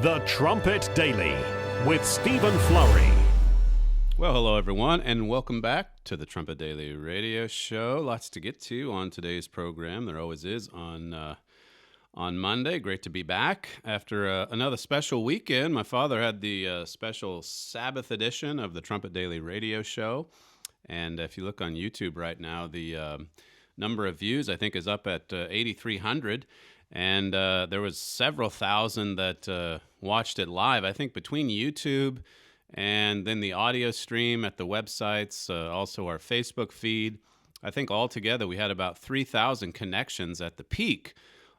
The Trumpet Daily with Stephen Flurry. Well, hello everyone, and welcome back to the Trumpet Daily radio show. Lots to get to on today's program. There always is on Monday. Great to be back after another special weekend. My father had the special Sabbath edition of the Trumpet Daily radio show, and if you look on YouTube right now, the number of views I think is up at 8,300. And there was several thousand that watched it live. I think between YouTube and then the audio stream at the websites, also our Facebook feed, I think altogether we had about 3,000 connections at the peak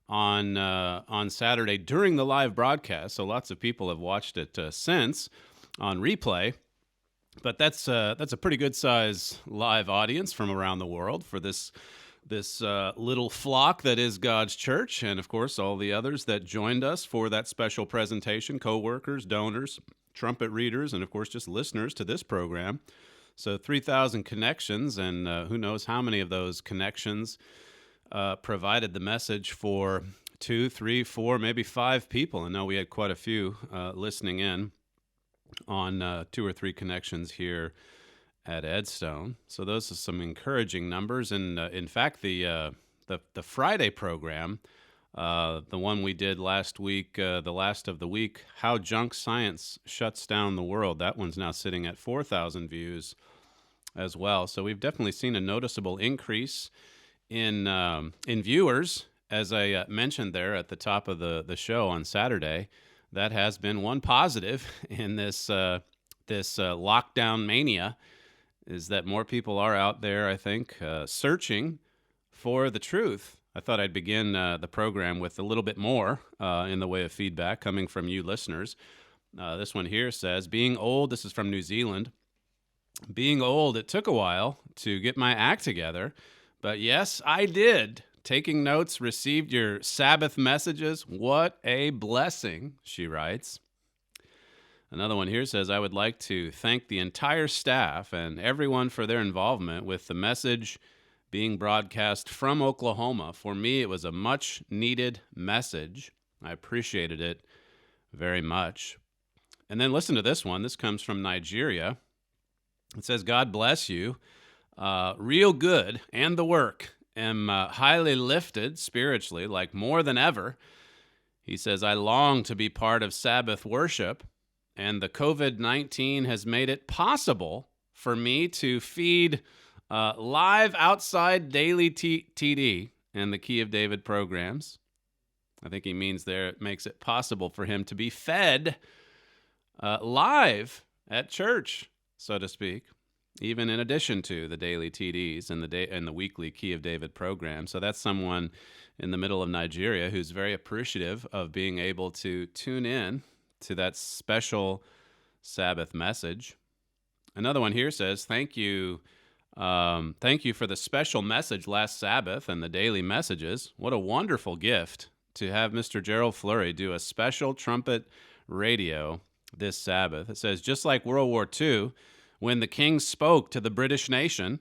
on Saturday during the live broadcast. So lots of people have watched it since on replay. But that's a pretty good size live audience from around the world for this little flock that is God's church, and of course all the others that joined us for that special presentation, co-workers, donors, trumpet readers, and of course just listeners to this program. So 3,000 connections, and who knows how many of those connections provided the message for 2, 3, 4, maybe 5 people. I know we had quite a few listening in on 2 or 3 connections here at Edstone. So those are some encouraging numbers. And in fact, the Friday program, the one we did last week, the last of the week, How Junk Science Shuts Down the World, that one's now sitting at 4,000 views as well. So we've definitely seen a noticeable increase in viewers. As I mentioned there at the top of the show on Saturday, that has been one positive in this lockdown mania, is that more people are out there, I think, searching for the truth. I thought I'd begin the program with a little bit more in the way of feedback coming from you listeners. This one here says, being old, this is from New Zealand, being old, it took a while to get my act together, but yes, I did. Taking notes, received your Sabbath messages. What a blessing, she writes. Another one here says, I would like to thank the entire staff and everyone for their involvement with the message being broadcast from Oklahoma. For me, it was a much-needed message. I appreciated it very much. And then listen to this one. This comes from Nigeria. It says, God bless you. Real good and the work. Am highly lifted spiritually, like more than ever. He says, I long to be part of Sabbath worship. And the COVID-19 has made it possible for me to feed live outside daily TD and the Key of David programs. I think he means there it makes it possible for him to be fed live at church, so to speak, even in addition to the daily TDs and the weekly Key of David program. So that's someone in the middle of Nigeria who's very appreciative of being able to tune in to that special Sabbath message. Another one here says, thank you for the special message last Sabbath and the daily messages. What a wonderful gift to have Mr. Gerald Flurry do a special trumpet radio this Sabbath. It says, just like World War II, when the king spoke to the British nation,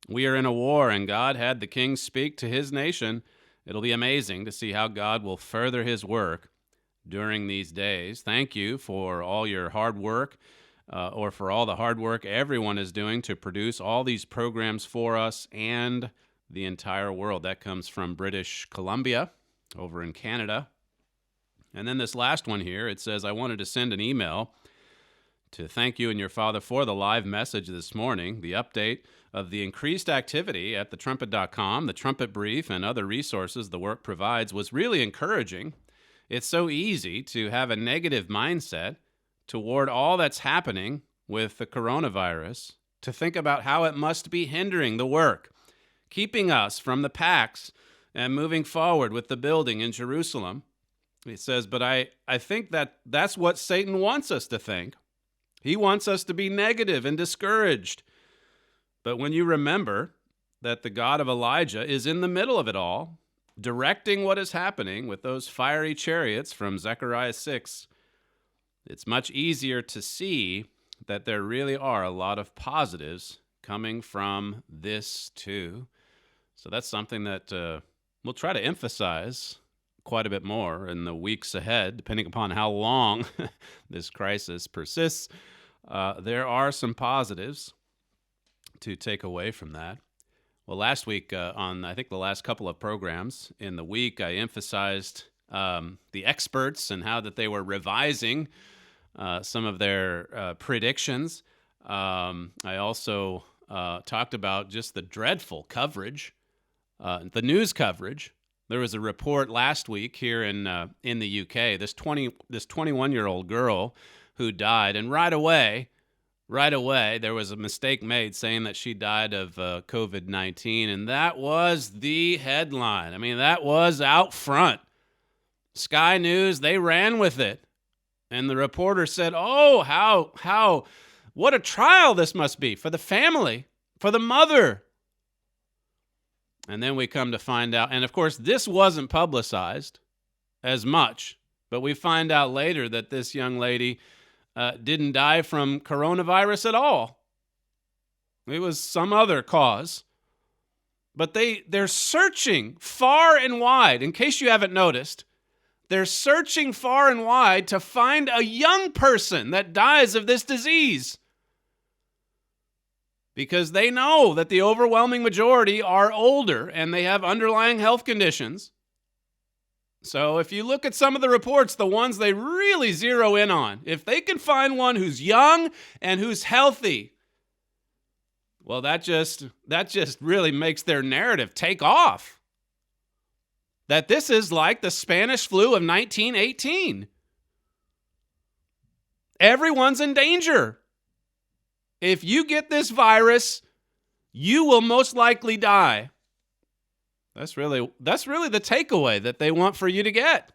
we are in a war and God had the king speak to his nation. It'll be amazing to see how God will further his work during these days. Thank you for all your hard work, or for all the hard work everyone is doing to produce all these programs for us and the entire world. That comes from British Columbia over in Canada. And then this last one here, it says, I wanted to send an email to thank you and your father for the live message this morning. The update of the increased activity at thetrumpet.com, the Trumpet Brief, and other resources the work provides was really encouraging. It's so easy to have a negative mindset toward all that's happening with the coronavirus, to think about how it must be hindering the work, keeping us from the packs and moving forward with the building in Jerusalem. He says, but I think that's what Satan wants us to think. He wants us to be negative and discouraged. But when you remember that the God of Elijah is in the middle of it all, directing what is happening with those fiery chariots from Zechariah 6, it's much easier to see that there really are a lot of positives coming from this too. So that's something that we'll try to emphasize quite a bit more in the weeks ahead, depending upon how long this crisis persists. There are some positives to take away from that. Well, last week on, I think, the last couple of programs in the week, I emphasized the experts and how that they were revising some of their predictions. I also talked about just the dreadful coverage, the news coverage. There was a report last week here in the UK. This 21-year-old girl who died, and right away, there was a mistake made saying that she died of COVID-19, and that was the headline. I mean, that was out front. Sky News, they ran with it. And the reporter said, oh, what a trial this must be for the family, for the mother. And then we come to find out, and of course, this wasn't publicized as much, but we find out later that this young lady didn't die from coronavirus at all. It was some other cause. But they're searching far and wide. In case you haven't noticed, they're searching far and wide to find a young person that dies of this disease. Because they know that the overwhelming majority are older and they have underlying health conditions. So if you look at some of the reports, the ones they really zero in on, if they can find one who's young and who's healthy, well, that just really makes their narrative take off. That this is like the Spanish flu of 1918. Everyone's in danger. If you get this virus, you will most likely die. That's really the takeaway that they want for you to get.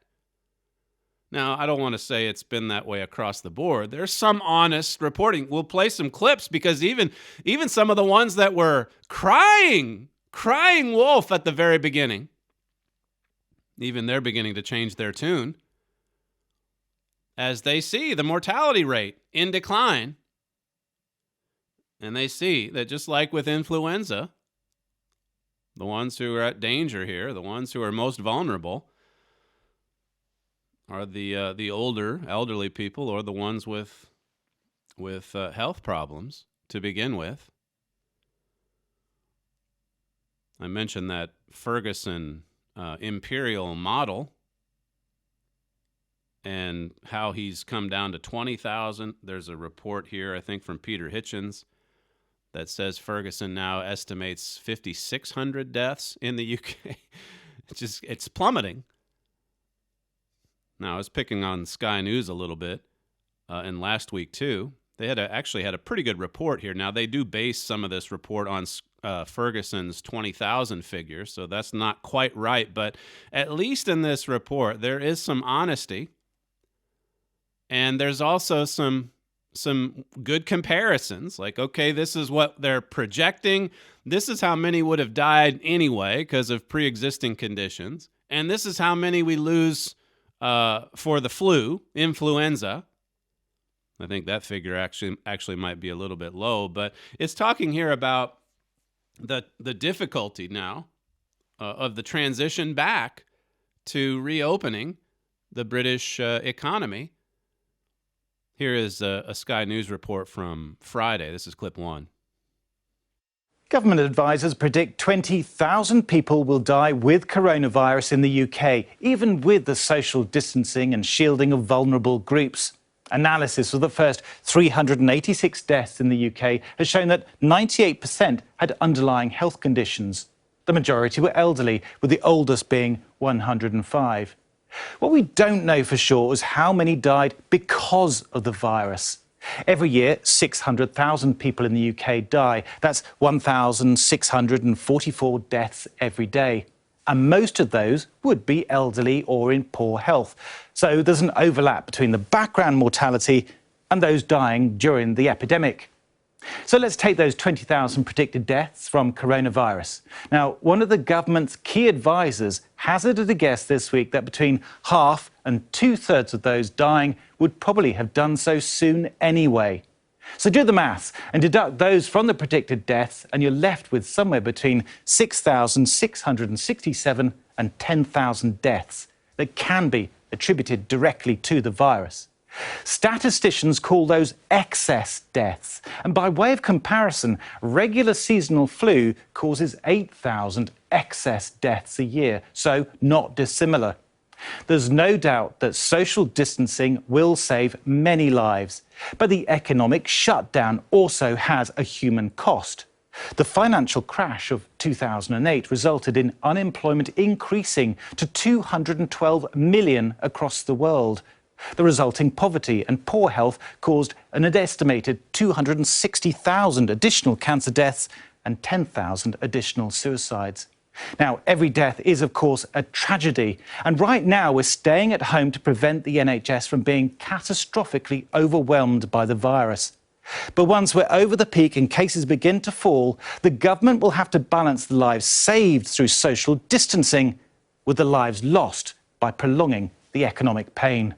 Now, I don't want to say it's been that way across the board. There's some honest reporting. We'll play some clips because even some of the ones that were crying wolf at the very beginning, even they're beginning to change their tune as they see the mortality rate in decline. And they see that just like with influenza, the ones who are at danger here, the ones who are most vulnerable, are the older, elderly people or the ones with health problems to begin with. I mentioned that Ferguson imperial model and how he's come down to 20,000. There's a report here, I think, from Peter Hitchens that says Ferguson now estimates 5,600 deaths in the UK. It's plummeting. Now, I was picking on Sky News a little bit, and last week too. They actually had a pretty good report here. Now, they do base some of this report on Ferguson's 20,000 figure, so that's not quite right. But at least in this report, there is some honesty, and there's also some good comparisons. Like, okay, this is what they're projecting. This is how many would have died anyway because of pre-existing conditions, and this is how many we lose for the flu, influenza. I think that figure actually might be a little bit low, but it's talking here about the difficulty now of the transition back to reopening the British economy. Here is a Sky News report from Friday. This is clip 1. Government advisors predict 20,000 people will die with coronavirus in the UK, even with the social distancing and shielding of vulnerable groups. Analysis of the first 386 deaths in the UK has shown that 98% had underlying health conditions. The majority were elderly, with the oldest being 105. What we don't know for sure is how many died because of the virus. Every year, 600,000 people in the UK die. That's 1,644 deaths every day. And most of those would be elderly or in poor health. So there's an overlap between the background mortality and those dying during the epidemic. So let's take those 20,000 predicted deaths from coronavirus. Now, one of the government's key advisors hazarded a guess this week that between half and two-thirds of those dying would probably have done so soon anyway. So do the maths and deduct those from the predicted deaths, and you're left with somewhere between 6,667 and 10,000 deaths. that can be attributed directly to the virus. Statisticians call those excess deaths, and by way of comparison, regular seasonal flu causes 8,000 excess deaths a year, so not dissimilar. There's no doubt that social distancing will save many lives, but the economic shutdown also has a human cost. The financial crash of 2008 resulted in unemployment increasing to 212 million across the world. The resulting poverty and poor health caused an estimated 260,000 additional cancer deaths and 10,000 additional suicides. Now, every death is, of course, a tragedy, and right now we're staying at home to prevent the NHS from being catastrophically overwhelmed by the virus. But once we're over the peak and cases begin to fall, the government will have to balance the lives saved through social distancing with the lives lost by prolonging the economic pain.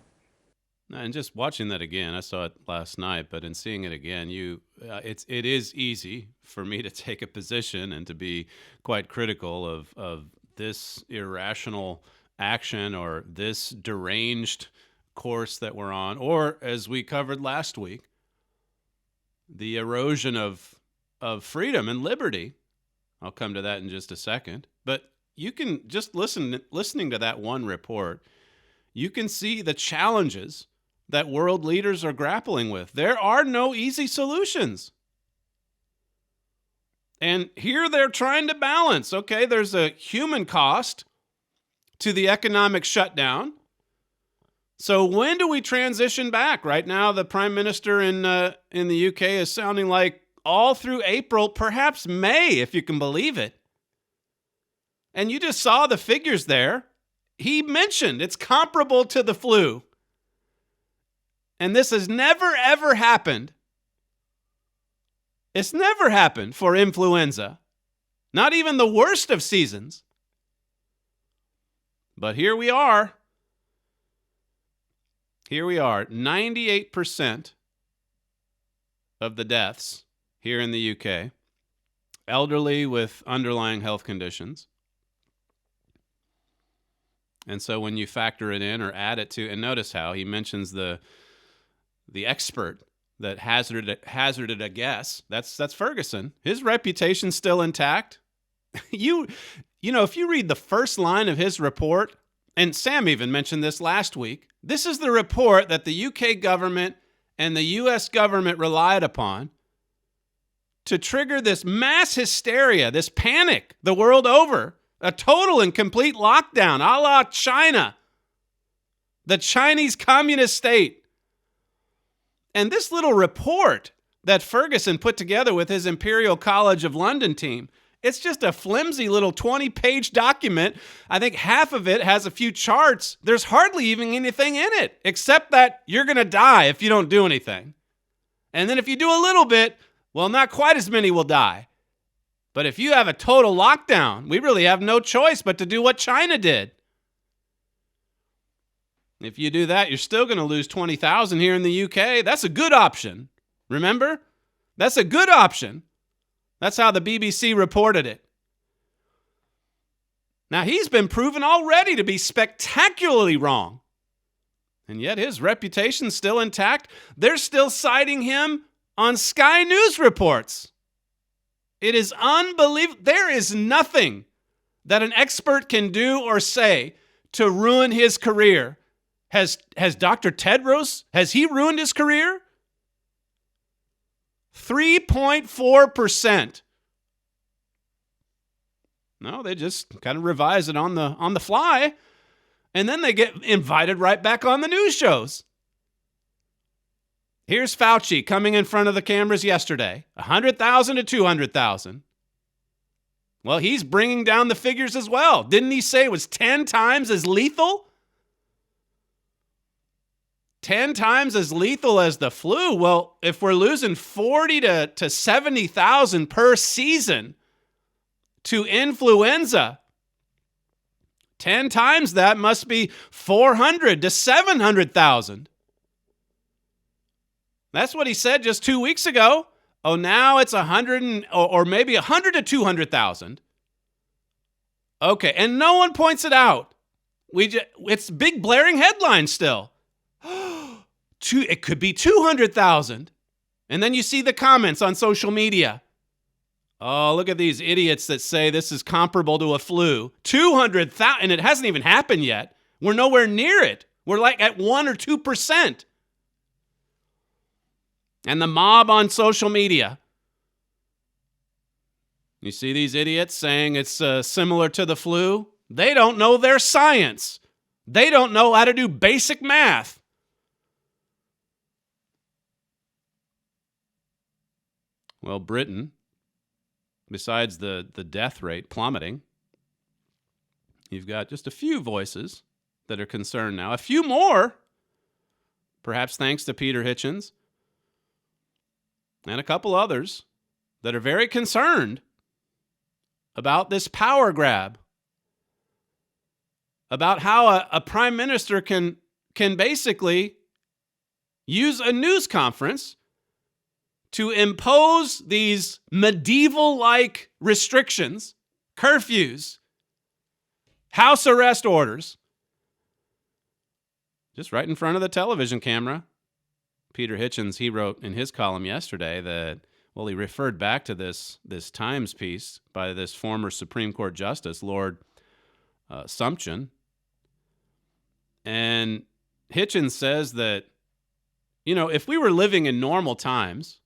And just watching that again, I saw it last night, but in seeing it again, it is easy for me to take a position and to be quite critical of this irrational action or this deranged course that we're on, or as we covered last week, the erosion of freedom and liberty. I'll come to that in just a second, but you can just listening to that one report, you can see the challenges that world leaders are grappling with. There are no easy solutions. And here they're trying to balance. Okay, there's a human cost to the economic shutdown. So when do we transition back? Right now, the Prime Minister in the UK is sounding like all through April, perhaps May, if you can believe it. And you just saw the figures there. He mentioned it's comparable to the flu. And this has never, ever happened. It's never happened for influenza. Not even the worst of seasons. But here we are. Here we are. 98% of the deaths here in the UK, elderly with underlying health conditions. And so when you factor it in or add it to, and notice how he mentions the expert that hazarded a guess. That's Ferguson. His reputation's still intact. You know, if you read the first line of his report, and Sam even mentioned this last week, this is the report that the UK government and the US government relied upon to trigger this mass hysteria, this panic the world over, a total and complete lockdown, a la China, the Chinese communist state. And this little report that Ferguson put together with his Imperial College of London team, it's just a flimsy little 20-page document. I think half of it has a few charts. There's hardly even anything in it, except that you're going to die if you don't do anything. And then if you do a little bit, well, not quite as many will die. But if you have a total lockdown, we really have no choice but to do what China did. If you do that, you're still going to lose 20,000 here in the UK. That's a good option. Remember? That's a good option. That's how the BBC reported it. Now, he's been proven already to be spectacularly wrong. And yet his reputation's still intact. They're still citing him on Sky News reports. It is unbelievable. There is nothing that an expert can do or say to ruin his career. Has Dr. Tedros, has he ruined his career? 3.4%. No, they just kind of revise it on the fly, and then they get invited right back on the news shows. Here's Fauci coming in front of the cameras yesterday, 100,000 to 200,000. Well, he's bringing down the figures as well. Didn't he say it was 10 times as lethal? 10 times as lethal as the flu. Well, if we're losing 40 to 70,000 per season to influenza, 10 times that must be 400 to 700,000. That's what he said just 2 weeks ago. Oh, now it's 100 or maybe 100 to 200,000. Okay, and no one points it out. It's big blaring headlines still. It could be 200,000. And then you see the comments on social media. Oh, look at these idiots that say this is comparable to a flu. 200,000, and it hasn't even happened yet. We're nowhere near it. We're like at 1 or 2%. And the mob on social media. You see these idiots saying it's similar to the flu? They don't know their science. They don't know how to do basic math. Well, Britain, besides the death rate plummeting, you've got just a few voices that are concerned now. A few more, perhaps thanks to Peter Hitchens, and a couple others that are very concerned about this power grab, about how a prime minister can basically use a news conference to impose these medieval-like restrictions, curfews, house arrest orders, just right in front of the television camera. Peter Hitchens, he wrote in his column yesterday that, well, he referred back to this Times piece by this former Supreme Court Justice, Lord Sumption. And Hitchens says that, if we were living in normal times,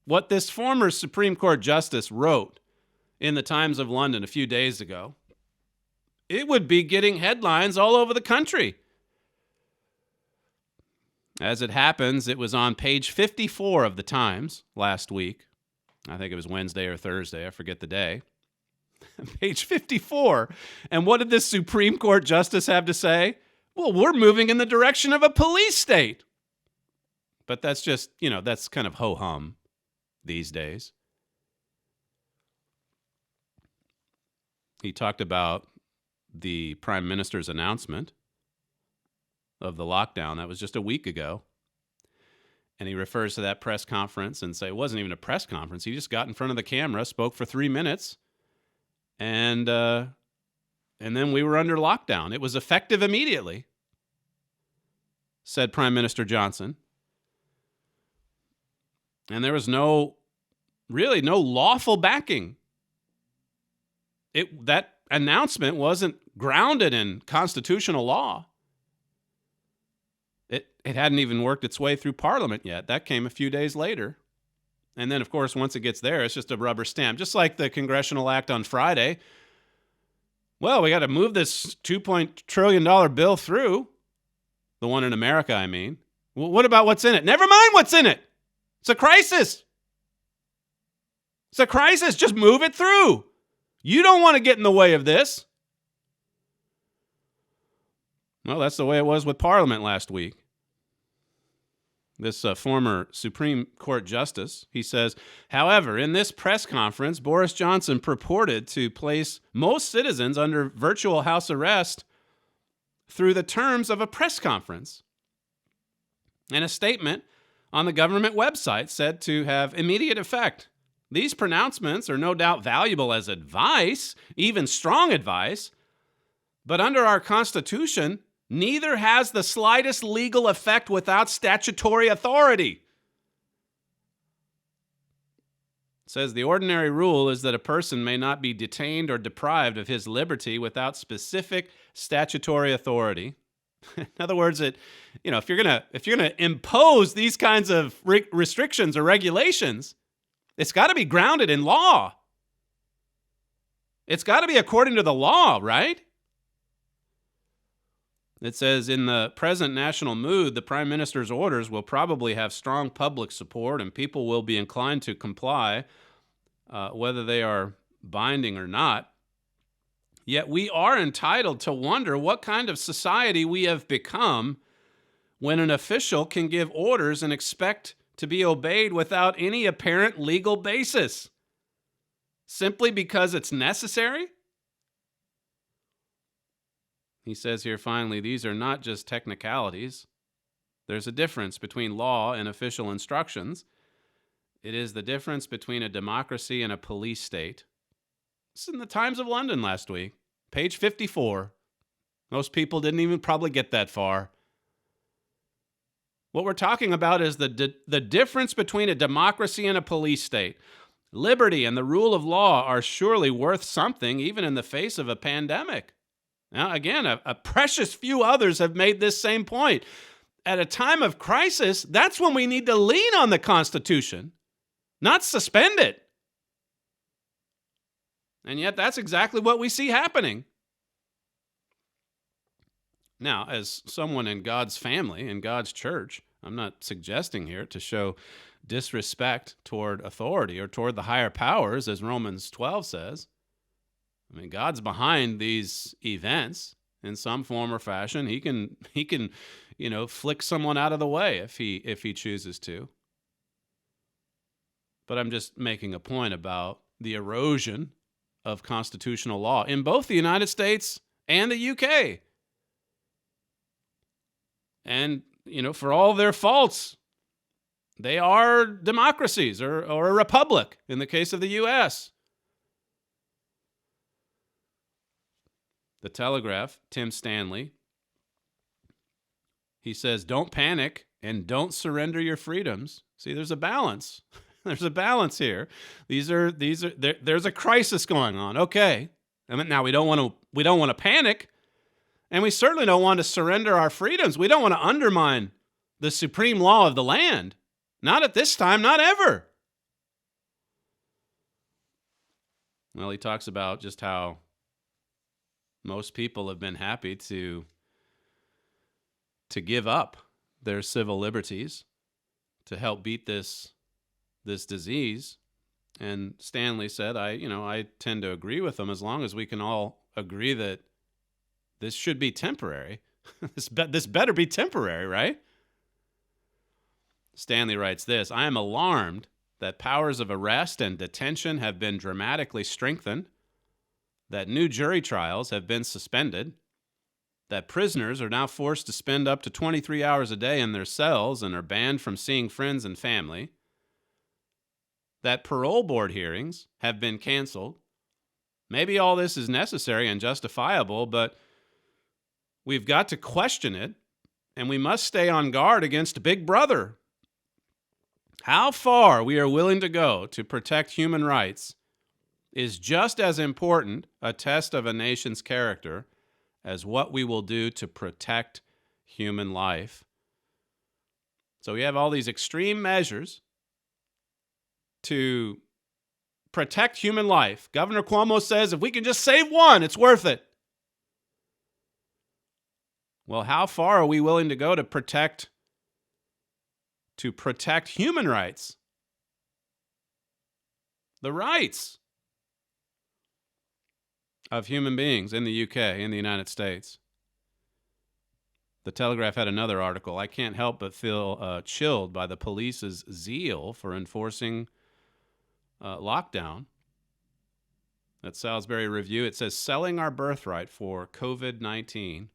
what this former Supreme Court Justice wrote in the Times of London a few days ago, it would be getting headlines all over the country. As it happens, it was on page 54 of the Times last week. I think it was Wednesday or Thursday. I forget the day. Page 54. And what did this Supreme Court Justice have to say? Well, we're moving in the direction of a police state. But that's just, that's kind of ho-hum these days. He talked about the Prime Minister's announcement of the lockdown. That was just a week ago. And he refers to that press conference and say it wasn't even a press conference. He just got in front of the camera, spoke for 3 minutes, and then we were under lockdown. It was effective immediately, said Prime Minister Johnson. And there was no lawful backing. That announcement wasn't grounded in constitutional law. It hadn't even worked its way through Parliament yet. That came a few days later. And then, of course, once it gets there, it's just a rubber stamp. Just like the Congressional Act on Friday. Well, we got to move this $2 trillion bill through. The one in America, I mean. Well, what about what's in it? Never mind what's in it. It's a crisis. It's a crisis. Just move it through. You don't want to get in the way of this. Well, that's the way it was with Parliament last week. This former Supreme Court Justice, he says, however, in this press conference, Boris Johnson purported to place most citizens under virtual house arrest through the terms of a press conference. And a statement on the government website said to have immediate effect. These pronouncements are no doubt valuable as advice, even strong advice, but under our Constitution, neither has the slightest legal effect without statutory authority. It says the ordinary rule is that a person may not be detained or deprived of his liberty without specific statutory authority. In other words, if you're gonna impose these kinds of restrictions or regulations, it's got to be grounded in law. It's got to be according to the law, right? It says, in the present national mood, the Prime Minister's orders will probably have strong public support and people will be inclined to comply, whether they are binding or not. Yet we are entitled to wonder what kind of society we have become when an official can give orders and expect to be obeyed without any apparent legal basis, simply because it's necessary. He says here, finally, these are not just technicalities. There's a difference between law and official instructions. It is the difference between a democracy and a police state. This is in the Times of London last week, page 54. Most people didn't even probably get that far. What we're talking about is the difference between a democracy and a police state. Liberty and the rule of law are surely worth something, even in the face of a pandemic. Now, again, a precious few others have made this same point. At a time of crisis, that's when we need to lean on the Constitution, not suspend it. And yet, that's exactly what we see happening. Now, as someone in God's family, in God's church, I'm not suggesting here to show disrespect toward authority or toward the higher powers, as Romans 12 says. I mean, God's behind these events in some form or fashion. He can, flick someone out of the way if he chooses to. But I'm just making a point about the erosion of constitutional law in both the United States and the UK. And, for all their faults, they are democracies or a republic in the case of the U.S. The Telegraph, Tim Stanley, he says, don't panic and don't surrender your freedoms. See, there's a balance. There's a balance here. There's a crisis going on. Okay. Now we don't want to panic. And we certainly don't want to surrender our freedoms. We don't want to undermine the supreme law of the land. Not at this time, not ever. Well, he talks about just how most people have been happy to give up their civil liberties to help beat this disease. And Stanley said, I tend to agree with him as long as we can all agree that this should be temporary. This better be temporary, right? Stanley writes this, I am alarmed that powers of arrest and detention have been dramatically strengthened, that new jury trials have been suspended, that prisoners are now forced to spend up to 23 hours a day in their cells and are banned from seeing friends and family, that parole board hearings have been canceled. Maybe all this is necessary and justifiable, but we've got to question it, and we must stay on guard against Big Brother. How far we are willing to go to protect human rights is just as important a test of a nation's character as what we will do to protect human life. So we have all these extreme measures to protect human life. Governor Cuomo says if we can just save one, it's worth it. Well, how far are we willing to go to protect human rights? The rights of human beings in the UK, in the United States. The Telegraph had another article. I can't help but feel chilled by the police's zeal for enforcing lockdown. At Salisbury Review, it says, selling our birthright for COVID-19.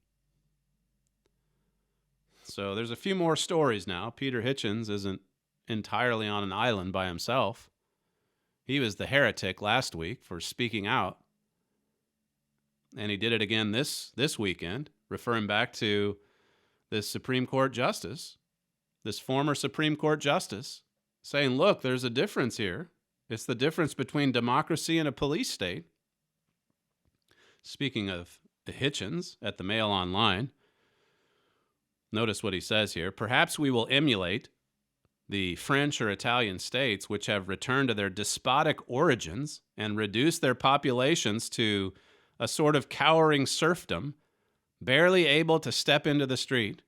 So there's a few more stories now. Peter Hitchens isn't entirely on an island by himself. He was the heretic last week for speaking out. And he did it again this weekend, referring back to this Supreme Court justice, this former Supreme Court justice, saying, look, there's a difference here. It's the difference between democracy and a police state. Speaking of Hitchens at the Mail Online, notice what he says here. Perhaps we will emulate the French or Italian states which have returned to their despotic origins and reduced their populations to a sort of cowering serfdom, barely able to step into the street.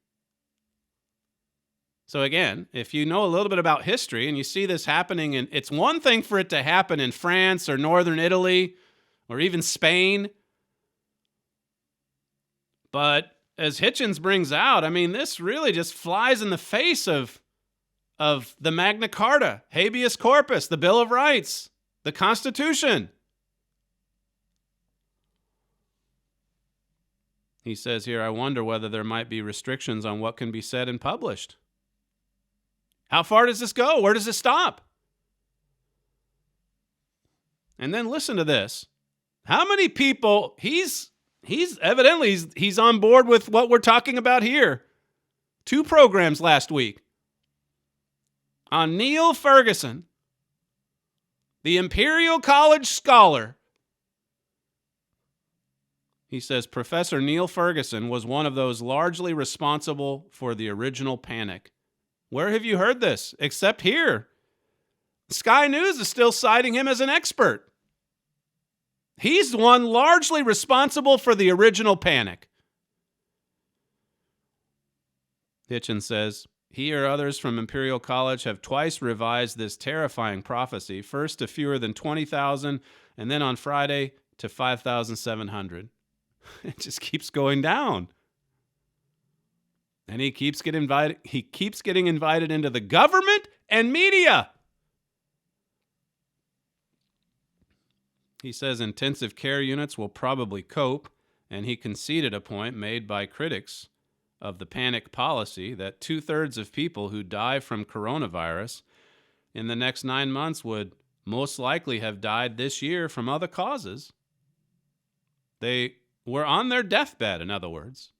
So again, if you know a little bit about history and you see this happening, and it's one thing for it to happen in France or northern Italy or even Spain, but as Hitchens brings out, I mean, this really just flies in the face of the Magna Carta, habeas corpus, the Bill of Rights, the Constitution. He says here, I wonder whether there might be restrictions on what can be said and published. How far does this go? Where does it stop? And then listen to this. How many people, he's He's on board with what we're talking about here. 2 programs last week on Neil Ferguson, the Imperial College scholar. He says Professor Neil Ferguson was one of those largely responsible for the original panic. Where have you heard this? Except here. Sky News is still citing him as an expert. He's the one largely responsible for the original panic. Hitchens says, he or others from Imperial College have twice revised this terrifying prophecy, first to fewer than 20,000, and then on Friday to 5,700. It just keeps going down. And he keeps getting invited into the government and media. He says intensive care units will probably cope, and he conceded a point made by critics of the panic policy that 2/3 of people who die from coronavirus in the next 9 months would most likely have died this year from other causes. They were on their deathbed, in other words.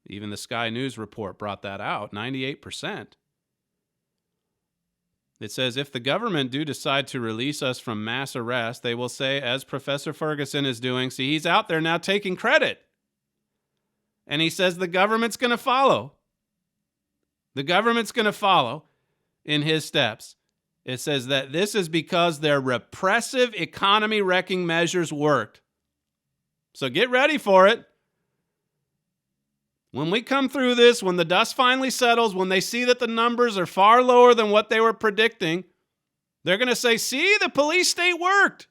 Even the Sky News report brought that out, 98%. It says, if the government do decide to release us from mass arrest, they will say, as Professor Ferguson is doing, see, he's out there now taking credit. And he says the government's going to follow. The government's going to follow in his steps. It says that this is because their repressive economy-wrecking measures worked. So get ready for it. When we come through this, when the dust finally settles, when they see that the numbers are far lower than what they were predicting, they're going to say, see, the police state worked.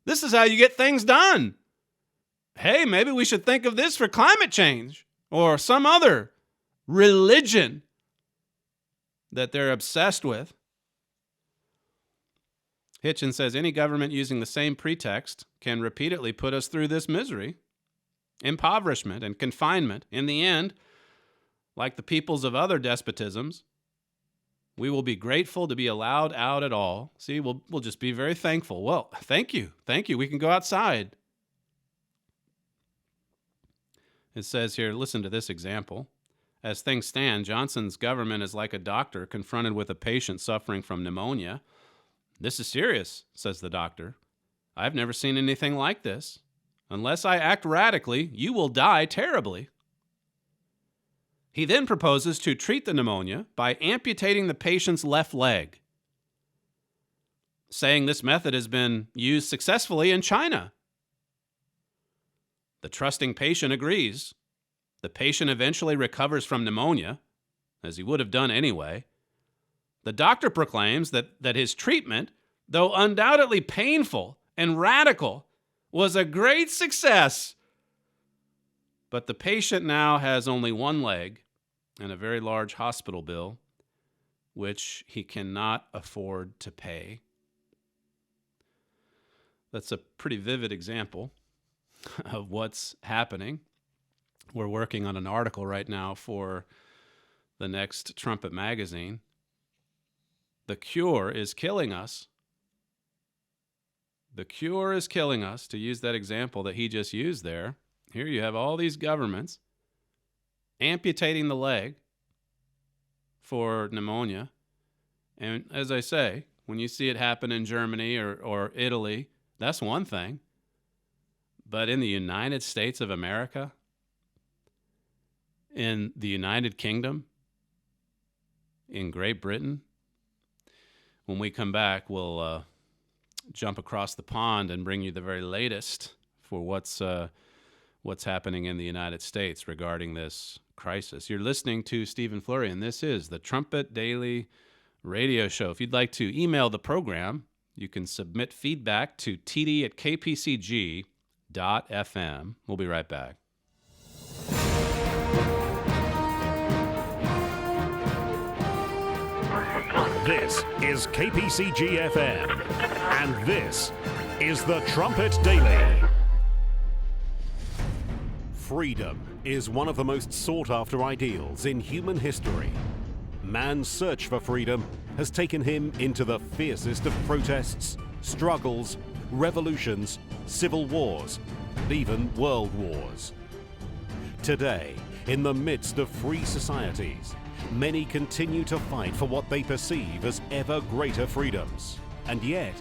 This is how you get things done. Hey, maybe we should think of this for climate change or some other religion that they're obsessed with. Hitchens says any government using the same pretext can repeatedly put us through this misery, impoverishment, and confinement. In the end, like the peoples of other despotisms, we will be grateful to be allowed out at all. See, we'll just be very thankful. Well, thank you. Thank you. We can go outside. It says here, listen to this example. As things stand, Johnson's government is like a doctor confronted with a patient suffering from pneumonia. This is serious, says the doctor. I've never seen anything like this. Unless I act radically, you will die terribly. He then proposes to treat the pneumonia by amputating the patient's left leg, saying this method has been used successfully in China. The trusting patient agrees. The patient eventually recovers from pneumonia, as he would have done anyway. The doctor proclaims that his treatment, though undoubtedly painful and radical, was a great success. But the patient now has only one leg and a very large hospital bill, which he cannot afford to pay. That's a pretty vivid example of what's happening. We're working on an article right now for the next Trumpet magazine. The cure is killing us. The cure is killing us, to use that example that he just used there. Here you have all these governments amputating the leg for pneumonia. And as I say, when you see it happen in Germany or Italy, that's one thing. But in the United States of America, in the United Kingdom, in Great Britain, when we come back, we'll jump across the pond and bring you the very latest for what's happening in the United States regarding this crisis. You're listening to Stephen Flurry, and this is the Trumpet Daily radio show. If you'd like to email the program, you can submit feedback to td@kpcg.fm. We'll be right back. This is KPCG-FM, and this is the Trumpet Daily. Freedom is one of the most sought-after ideals in human history. Man's search for freedom has taken him into the fiercest of protests, struggles, revolutions, civil wars, and even world wars. Today, in the midst of free societies, many continue to fight for what they perceive as ever greater freedoms. And yet,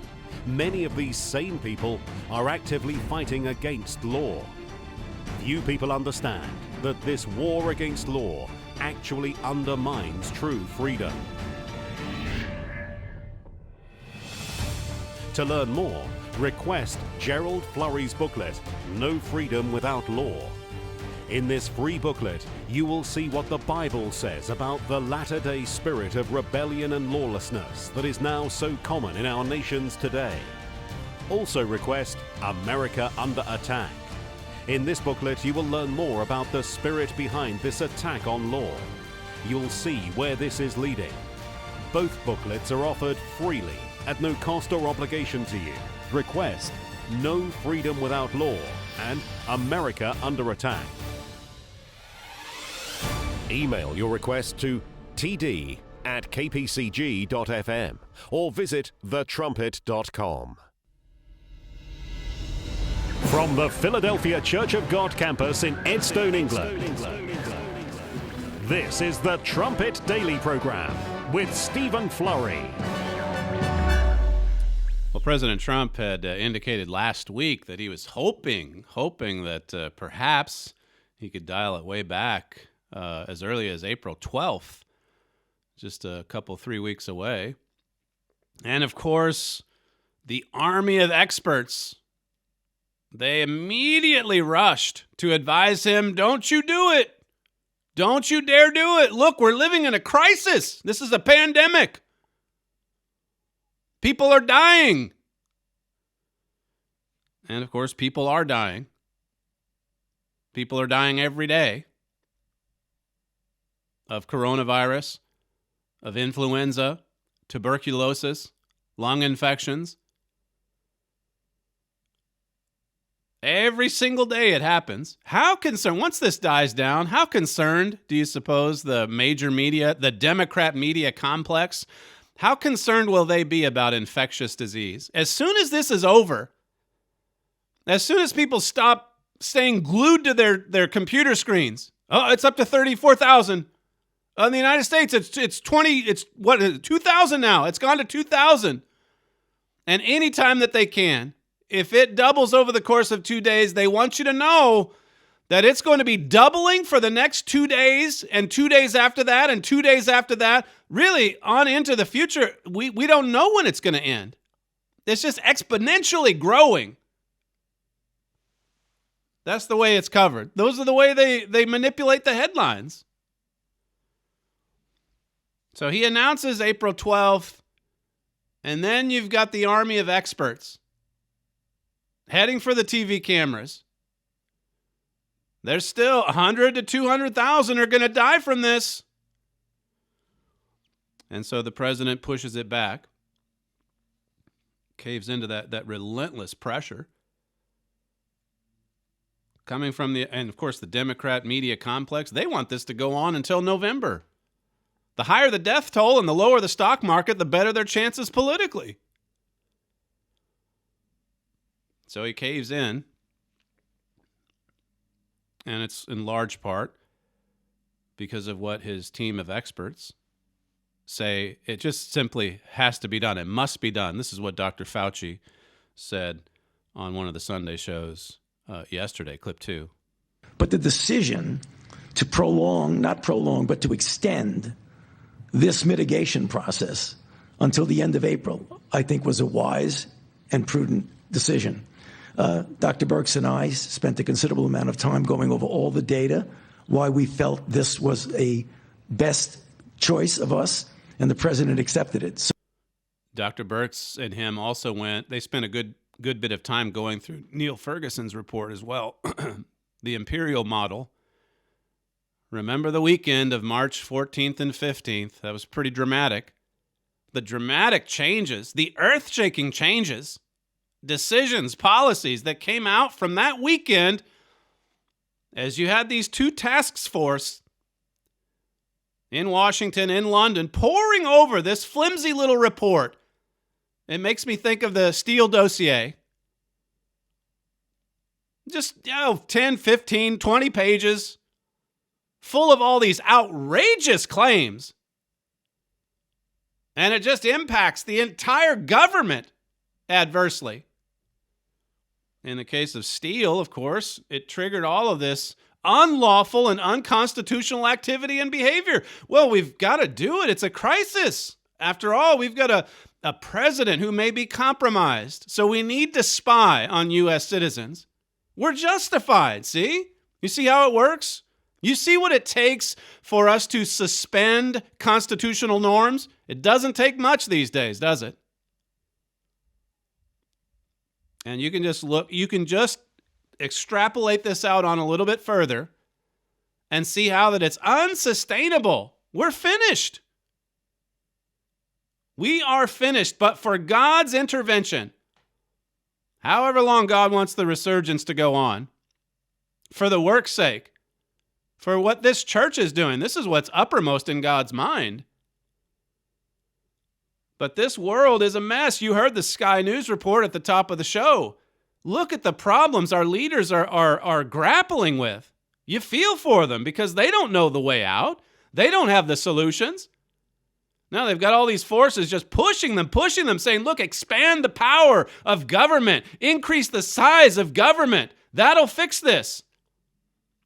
many of these same people are actively fighting against law. Few people understand that this war against law actually undermines true freedom. To learn more, request Gerald Flurry's booklet, No Freedom Without Law. In this free booklet, you will see what the Bible says about the latter-day spirit of rebellion and lawlessness that is now so common in our nations today. Also request America Under Attack. In this booklet, you will learn more about the spirit behind this attack on law. You'll see where this is leading. Both booklets are offered freely at no cost or obligation to you. Request No Freedom Without Law and America Under Attack. Email your request to td@kpcg.fm or visit thetrumpet.com. From the Philadelphia Church of God campus in Edstone, England, this is the Trumpet Daily program with Stephen Flurry. Well, President Trump had indicated last week that he was hoping that perhaps he could dial it way back as early as April 12th, just a couple, 3 weeks away. And of course, the army of experts, they immediately rushed to advise him, don't you do it. Don't you dare do it. Look, we're living in a crisis. This is a pandemic. People are dying. And of course, people are dying. People are dying every day of coronavirus, of influenza, tuberculosis, lung infections. Every single day it happens. How concerned, once this dies down, how concerned do you suppose the major media, the Democrat media complex, how concerned will they be about infectious disease? As soon as this is over, as soon as people stop staying glued to their computer screens, oh, it's up to 34,000. In the United States, it's 2,000 now. It's gone to 2,000. And anytime that they can, if it doubles over the course of 2 days, they want you to know that it's going to be doubling for the next 2 days and 2 days after that and 2 days after that. Really, on into the future, we don't know when it's going to end. It's just exponentially growing. That's the way it's covered. Those are the way they manipulate the headlines. So he announces April 12th, and then you've got the army of experts heading for the TV cameras. There's still 100 to 200,000 are going to die from this. And so the president pushes it back, caves into that relentless pressure coming from and of course the Democrat media complex. They want this to go on until November. The higher the death toll and the lower the stock market, the better their chances politically. So he caves in. And it's in large part because of what his team of experts say. It just simply has to be done. It must be done. This is what Dr. Fauci said on one of the Sunday shows yesterday, clip 2. But the decision to but to extend this mitigation process until the end of April, I think was a wise and prudent decision. Dr. Birx and I spent a considerable amount of time going over all the data, why we felt this was a best choice of us, and the president accepted it. So Dr. Birx and him also they spent a good bit of time going through Neil Ferguson's report as well, the imperial model. Remember the weekend of March 14th and 15th? That was pretty dramatic. The dramatic changes, the earth-shaking changes, decisions, policies that came out from that weekend as you had these two task forces in Washington, in London, poring over this flimsy little report. It makes me think of the Steele dossier. Just 10, 15, 20 pages full of all these outrageous claims. And it just impacts the entire government adversely. In the case of steel, of course, it triggered all of this unlawful and unconstitutional activity and behavior. Well, we've got to do it. It's a crisis. After all, we've got a president who may be compromised. So we need to spy on U.S. citizens. We're justified, see? You see how it works? You see what it takes for us to suspend constitutional norms? It doesn't take much these days, does it? And you can just extrapolate this out on a little bit further and see how that it's unsustainable. We're finished. We are finished, but for God's intervention, however long God wants the resurgence to go on, for the work's sake, for what this church is doing, this is what's uppermost in God's mind. But this world is a mess. You heard the Sky News report at the top of the show. Look at the problems our leaders are grappling with. You feel for them because they don't know the way out. They don't have the solutions. Now they've got all these forces just pushing them, saying, look, expand the power of government, increase the size of government. That'll fix this.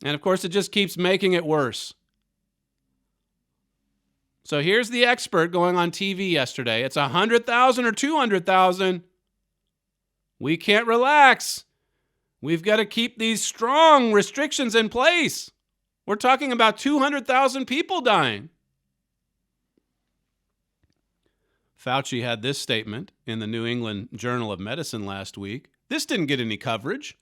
And of course, it just keeps making it worse. So here's the expert going on TV yesterday. It's 100,000 or 200,000. We can't relax. We've got to keep these strong restrictions in place. We're talking about 200,000 people dying. Fauci had this statement in the New England Journal of Medicine last week. This didn't get any coverage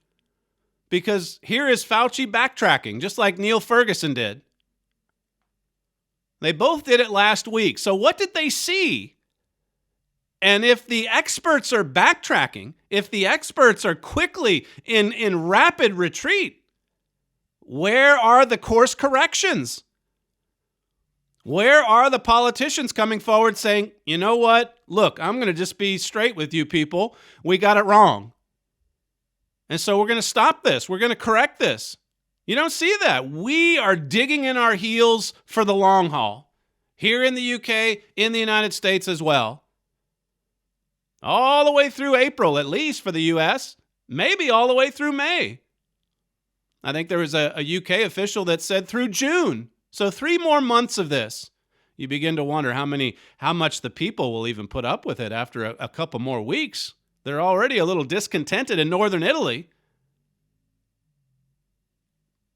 because here is Fauci backtracking, just like Neil Ferguson did. They both did it last week. So what did they see? And if the experts are backtracking, if the experts are quickly in rapid retreat, where are the course corrections? Where are the politicians coming forward saying, you know what? Look, I'm going to just be straight with you people. We got it wrong. And so we're going to stop this. We're going to correct this. You don't see that. We are digging in our heels for the long haul. Here in the UK, in the United States as well. All the way through April, at least for the US. Maybe all the way through May. I think there was a UK official that said through June. So 3 more months of this. You begin to wonder how much the people will even put up with it after a couple more weeks. They're already a little discontented in northern Italy.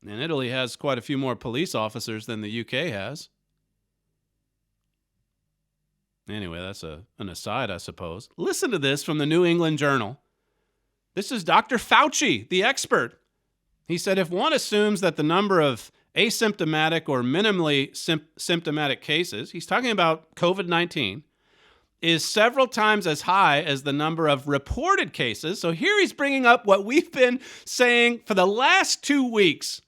And Italy has quite a few more police officers than the UK has. Anyway, that's an aside, I suppose. Listen to this from the New England Journal. This is Dr. Fauci, the expert. He said, if one assumes that the number of asymptomatic or minimally symptomatic cases, he's talking about COVID-19, is several times as high as the number of reported cases. So here he's bringing up what we've been saying for the last 2 weeks.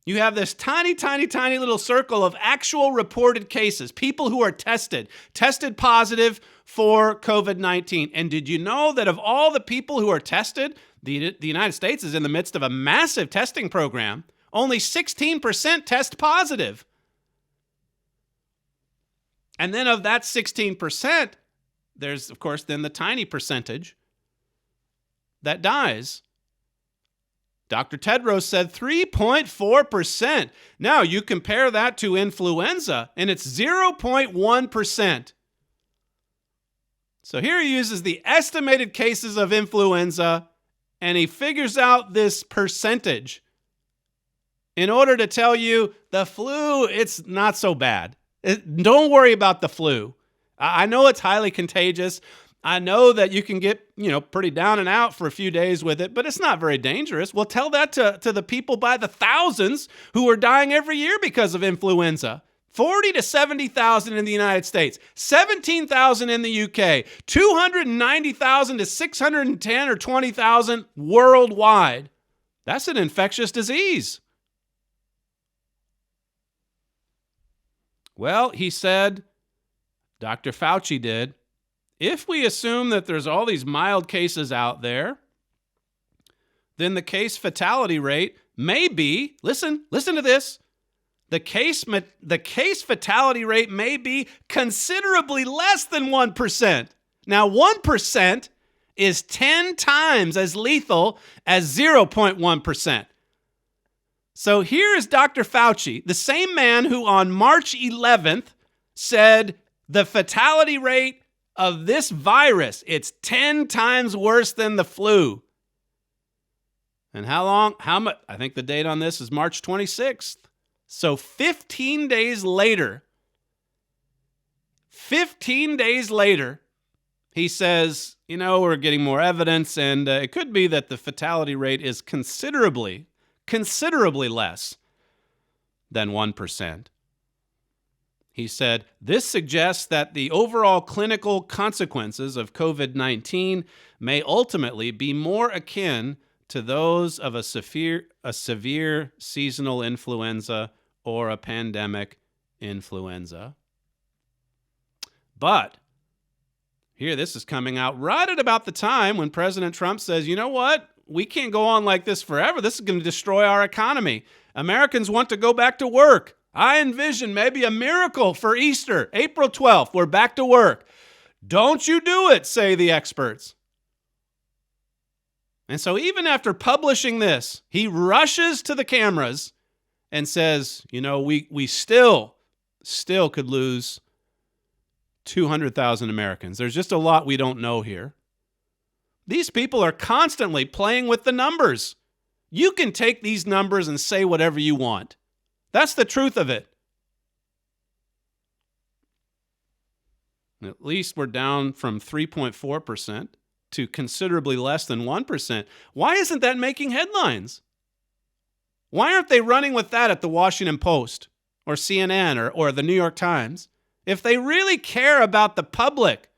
You have this tiny, tiny, tiny little circle of actual reported cases, people who are tested positive for COVID-19. And did you know that of all the people who are tested, the United States is in the midst of a massive testing program. Only 16% test positive. And then of that 16%, there's, of course, then the tiny percentage that dies. Dr. Tedros said 3.4%. Now, you compare that to influenza, and it's 0.1%. So here he uses the estimated cases of influenza, and he figures out this percentage in order to tell you the flu, it's not so bad. Don't worry about the flu. I know it's highly contagious. I know that you can get, pretty down and out for a few days with it, but it's not very dangerous. Well, tell that to the people by the thousands who are dying every year because of influenza. 40 to 70,000 in the United States, 17,000 in the UK, 290,000 to 610 or 20,000 worldwide. That's an infectious disease. Well, he said, Dr. Fauci did, if we assume that there's all these mild cases out there, then the case fatality rate may be, listen to this, the case fatality rate may be considerably less than 1%. Now, 1% is 10 times as lethal as 0.1%. So here is Dr. Fauci, the same man who on March 11th said the fatality rate of this virus, it's 10 times worse than the flu. And how long? How much? I think the date on this is March 26th. So 15 days later, he says, we're getting more evidence, and it could be that the fatality rate is considerably less than 1%. He said, this suggests that the overall clinical consequences of COVID-19 may ultimately be more akin to those of a severe seasonal influenza or a pandemic influenza. But here, this is coming out right at about the time when President Trump says, you know what? We can't go on like this forever. This is going to destroy our economy. Americans want to go back to work. I envision maybe a miracle for Easter, April 12th. We're back to work. Don't you do it, say the experts. And so even after publishing this, he rushes to the cameras and says, we still could lose 200,000 Americans. There's just a lot we don't know here. These people are constantly playing with the numbers. You can take these numbers and say whatever you want. That's the truth of it. At least we're down from 3.4% to considerably less than 1%. Why isn't that making headlines? Why aren't they running with that at the Washington Post or CNN or the New York Times? If they really care about the public,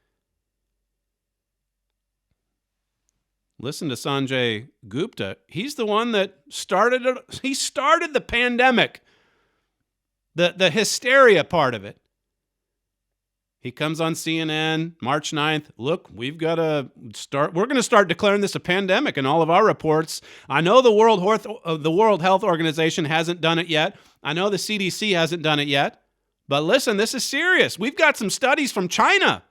listen to Sanjay Gupta. He's the one that started it. He started the pandemic, the hysteria part of it. He comes on CNN March 9th. Look, we're going to start declaring this a pandemic in all of our reports. I know the World Health Organization hasn't done it yet. I know the CDC hasn't done it yet. But listen, this is serious. We've got some studies from China.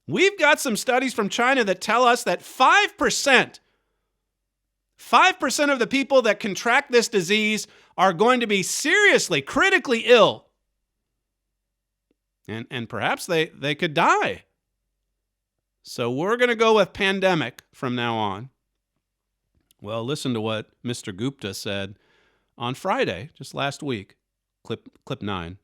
That tell us that 5% of the people that contract this disease are going to be seriously, critically ill. And perhaps they could die. So we're going to go with pandemic from now on. Well, listen to what Mr. Gupta said on Friday, just last week. Clip 9.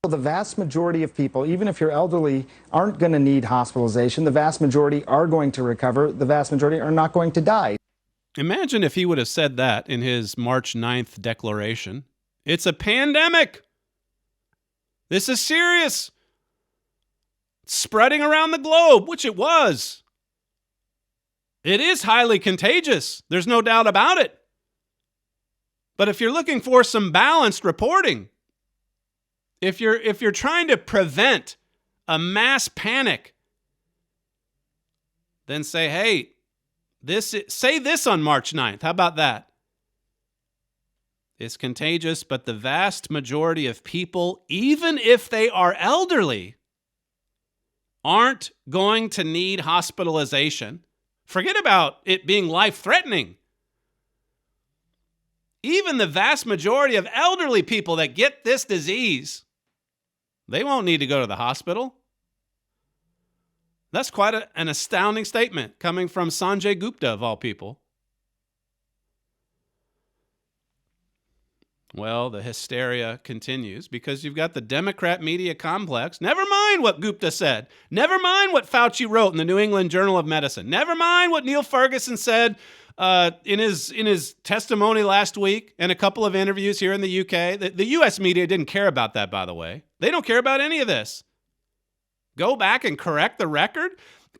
The vast majority of people, even if you're elderly, aren't going to need hospitalization. The vast majority are going to recover. The vast majority are not going to die. Imagine if he would have said that in his March 9th declaration. It's a pandemic. This is serious. It's spreading around the globe, which it was. It is highly contagious. There's no doubt about it. But if you're looking for some balanced reporting, if you're trying to prevent a mass panic, then say, hey, say this on March 9th. How about that? It's contagious, but the vast majority of people, even if they are elderly, aren't going to need hospitalization. Forget about it being life-threatening. Even the vast majority of elderly people that get this disease, they won't need to go to the hospital. That's quite an astounding statement coming from Sanjay Gupta, of all people. Well, the hysteria continues because you've got the Democrat media complex. Never mind what Gupta said. Never mind what Fauci wrote in the New England Journal of Medicine. Never mind what Neil Ferguson said in his testimony last week and a couple of interviews here in the UK. The US media didn't care about that, by the way. They don't care about any of this. Go back and correct the record?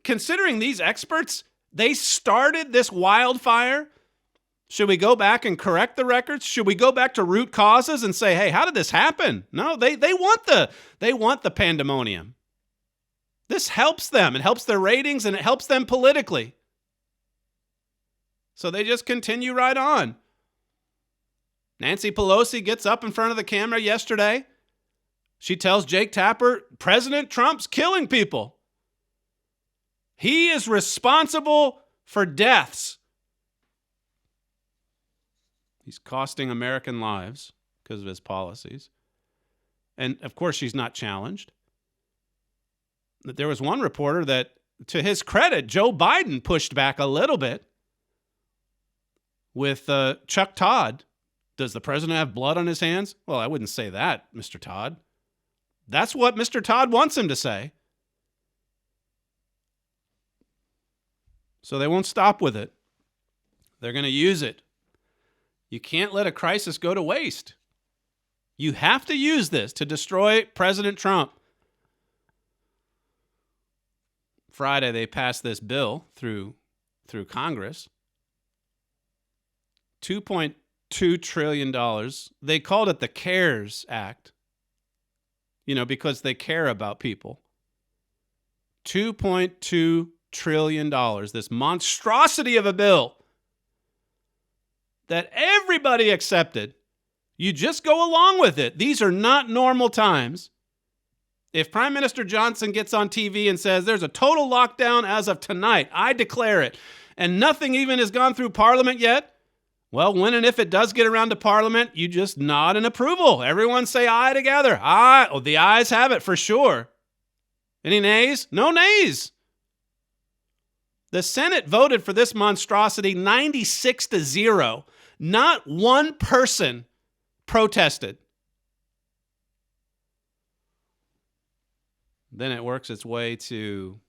Considering these experts, they started this wildfire. Should we go back and correct the records? Should we go back to root causes and say, hey, how did this happen? No, they want the pandemonium. This helps them. It helps their ratings and it helps them politically. So they just continue right on. Nancy Pelosi gets up in front of the camera yesterday. She tells Jake Tapper, President Trump's killing people. He is responsible for deaths. He's costing American lives because of his policies. And of course, she's not challenged. There was one reporter that, to his credit, Joe Biden pushed back a little bit with Chuck Todd. Does the president have blood on his hands? Well, I wouldn't say that, Mr. Todd. That's what Mr. Todd wants him to say. So they won't stop with it. They're going to use it. You can't let a crisis go to waste. You have to use this to destroy President Trump. Friday, they passed this bill through Congress. $2.2 trillion. They called it the CARES Act, because they care about people. $2.2 trillion, this monstrosity of a bill that everybody accepted. You just go along with it. These are not normal times. If Prime Minister Johnson gets on TV and says there's a total lockdown as of tonight, I declare it, and nothing even has gone through Parliament yet, well, when and if it does get around to Parliament, you just nod in approval. Everyone say aye together. Aye. Oh, the ayes have it for sure. Any nays? No nays. The Senate voted for this monstrosity 96-0. Not one person protested. Then it works its way to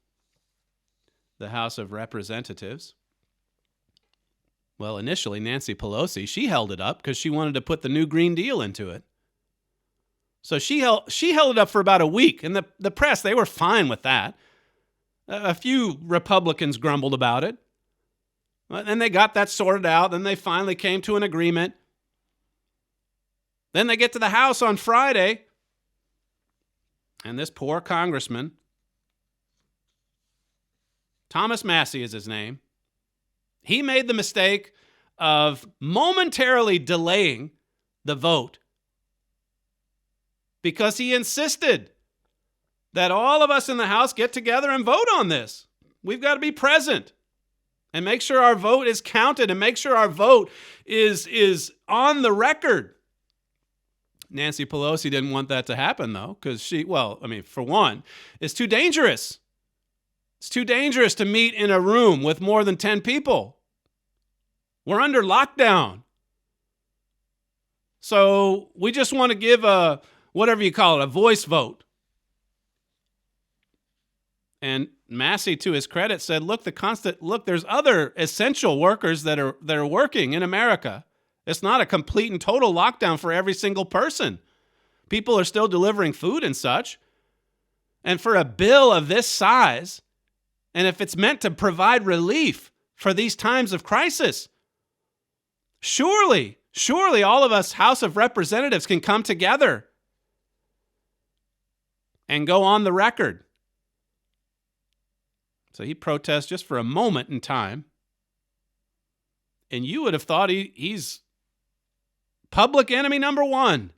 the House of Representatives. Well, initially, Nancy Pelosi, she held it up because she wanted to put the new Green Deal into it. So she held it up for about a week. And the press, they were fine with that. A few Republicans grumbled about it. And they got that sorted out. Then they finally came to an agreement. Then they get to the House on Friday. And this poor congressman, Thomas Massie is his name, he made the mistake of momentarily delaying the vote because he insisted that all of us in the House get together and vote on this. We've got to be present and make sure our vote is counted and make sure our vote is on the record. Nancy Pelosi didn't want that to happen, though, because for one, it's too dangerous. It's too dangerous to meet in a room with more than 10 people. We're under lockdown. So we just want to give a, whatever you call it, a voice vote. And Massie, to his credit, said, look, there's other essential workers that are working in America. It's not a complete and total lockdown for every single person. People are still delivering food and such. And for a bill of this size, and if it's meant to provide relief for these times of crisis, surely all of us House of Representatives can come together and go on the record. So he protests just for a moment in time. And you would have thought he's public enemy number one.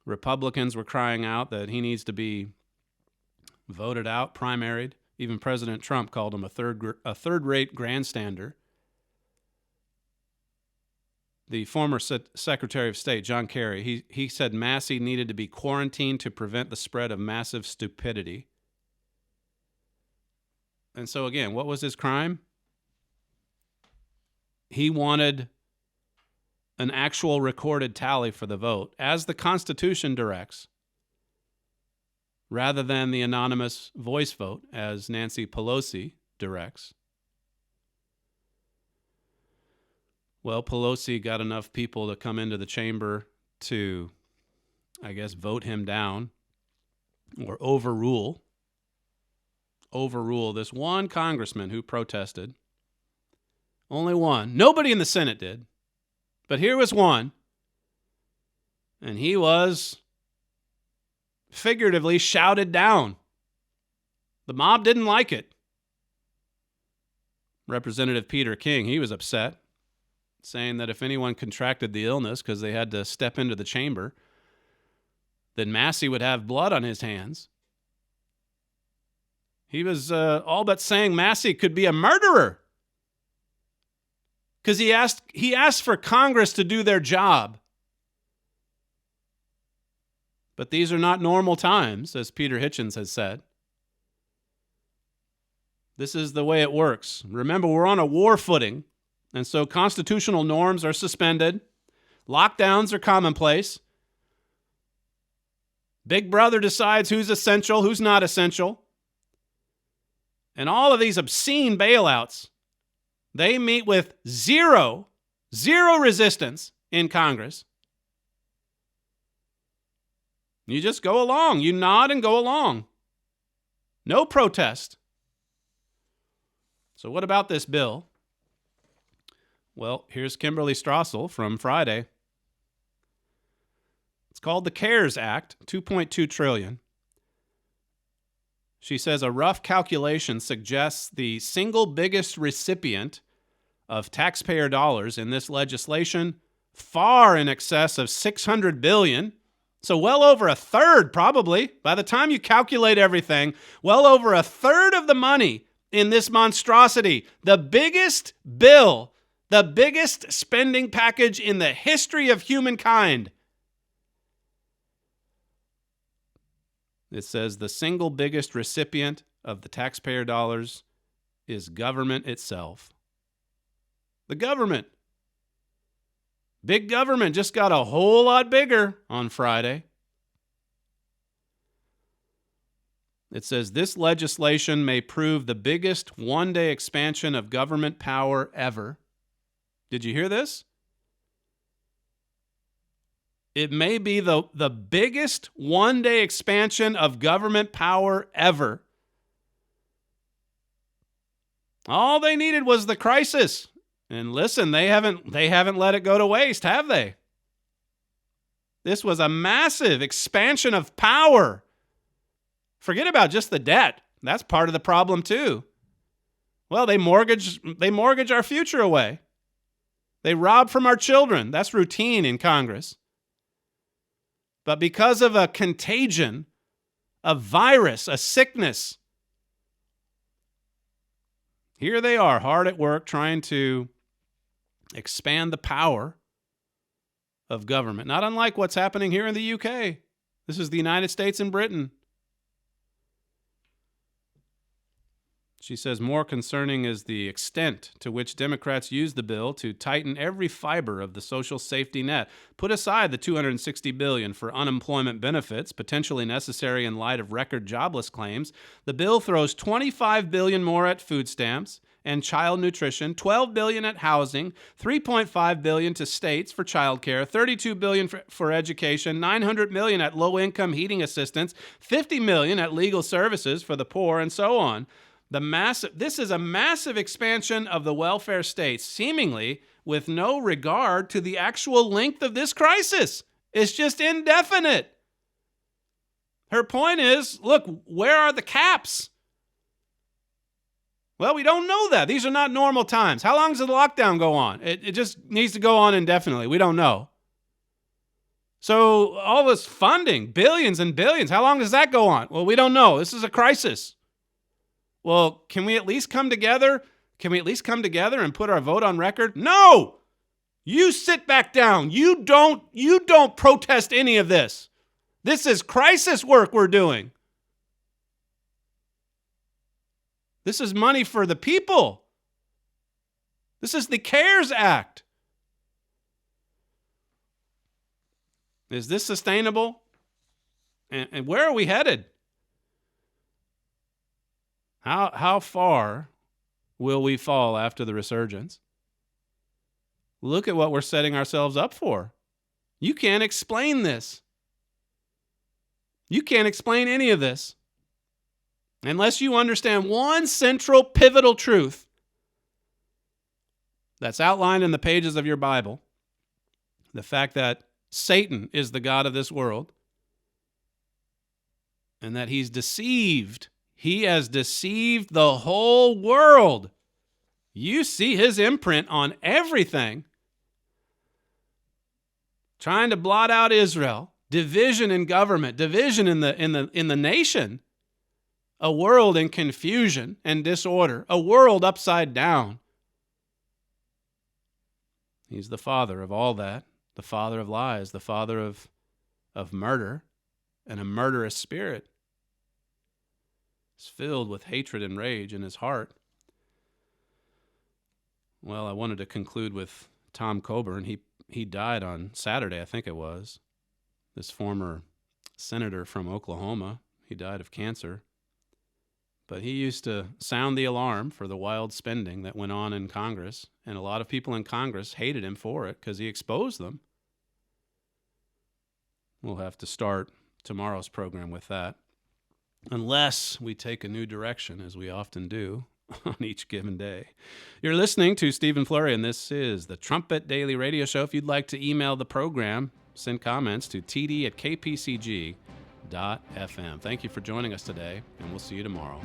Republicans were crying out that he needs to be voted out, primaried. Even President Trump called him a third-rate grandstander. The former Secretary of State, John Kerry, he said Massie needed to be quarantined to prevent the spread of massive stupidity. And so again, what was his crime? He wanted an actual recorded tally for the vote, as the Constitution directs, rather than the anonymous voice vote, as Nancy Pelosi directs. Well, Pelosi got enough people to come into the chamber to, I guess, vote him down or overrule this one congressman who protested. Only one. Nobody in the Senate did. But here was one. And he was figuratively shouted down. The mob didn't like it. Representative Peter King, he was upset, saying that if anyone contracted the illness because they had to step into the chamber, then Massey would have blood on his hands. He was all but saying Massey could be a murderer because he asked for Congress to do their job. But these are not normal times, as Peter Hitchens has said. This is the way it works. Remember, we're on a war footing, and so constitutional norms are suspended. Lockdowns are commonplace. Big Brother decides who's essential, who's not essential. And all of these obscene bailouts, they meet with zero resistance in Congress. You just go along. You nod and go along. No protest. So what about this bill? Well, here's Kimberly Strassel from Friday. It's called the CARES Act, $2.2 trillion. She says a rough calculation suggests the single biggest recipient of taxpayer dollars in this legislation, far in excess of $600 billion. So well over a third, probably, by the time you calculate everything, well over a third of the money in this monstrosity, the biggest bill, the biggest spending package in the history of humankind. It says the single biggest recipient of the taxpayer dollars is government itself. The government. Big government just got a whole lot bigger on Friday. It says this legislation may prove the biggest one-day expansion of government power ever. Did you hear this? It may be the biggest one-day expansion of government power ever. All they needed was the crisis. And listen, they haven't let it go to waste, have they? This was a massive expansion of power. Forget about just the debt. That's part of the problem too. Well, they mortgage our future away. They rob from our children. That's routine in Congress. But because of a contagion, a virus, a sickness, here they are hard at work trying to expand the power of government. Not unlike what's happening here in the UK. This is the United States and Britain. She says more concerning is the extent to which Democrats use the bill to tighten every fiber of the social safety net. Put aside the $260 billion for unemployment benefits, potentially necessary in light of record jobless claims. The bill throws $25 billion more at food stamps and child nutrition, $12 billion at housing, $3.5 billion to states for child care, $32 billion for education, $900 million at low-income heating assistance, $50 million at legal services for the poor, and so on. This is a massive expansion of the welfare state, seemingly with no regard to the actual length of this crisis. It's just indefinite. Her point is, look, where are the caps? Well, we don't know that. These are not normal times. How long does the lockdown go on? It just needs to go on indefinitely. We don't know. So all this funding, billions and billions, how long does that go on? Well, we don't know. This is a crisis. Well, can we at least come together? Can we at least come together and put our vote on record? No! You sit back down. You don't protest any of this. This is crisis work we're doing. This is money for the people. This is the CARES Act. Is this sustainable? And where are we headed? How far will we fall after the resurgence? Look at what we're setting ourselves up for. You can't explain this. You can't explain any of this unless you understand one central pivotal truth that's outlined in the pages of your Bible. The fact that Satan is the god of this world and that he's deceived. He has deceived the whole world You see his imprint on everything. Trying to blot out Israel, division in government, division in the nation, a world in confusion and disorder, a world upside down. He's the father of all that, the father of lies, the father of murder and a murderous spirit. He's filled with hatred and rage in his heart. Well, I wanted to conclude with Tom Coburn. He died on Saturday, I think it was. This former senator from Oklahoma. He died of cancer. But he used to sound the alarm for the wild spending that went on in Congress. And a lot of people in Congress hated him for it because he exposed them. We'll have to start tomorrow's program with that. Unless we take a new direction, as we often do on each given day. You're listening to Stephen Flurry, and this is the Trumpet Daily Radio Show. If you'd like to email the program, send comments to td@kpcg.fm. Thank you for joining us today, and we'll see you tomorrow.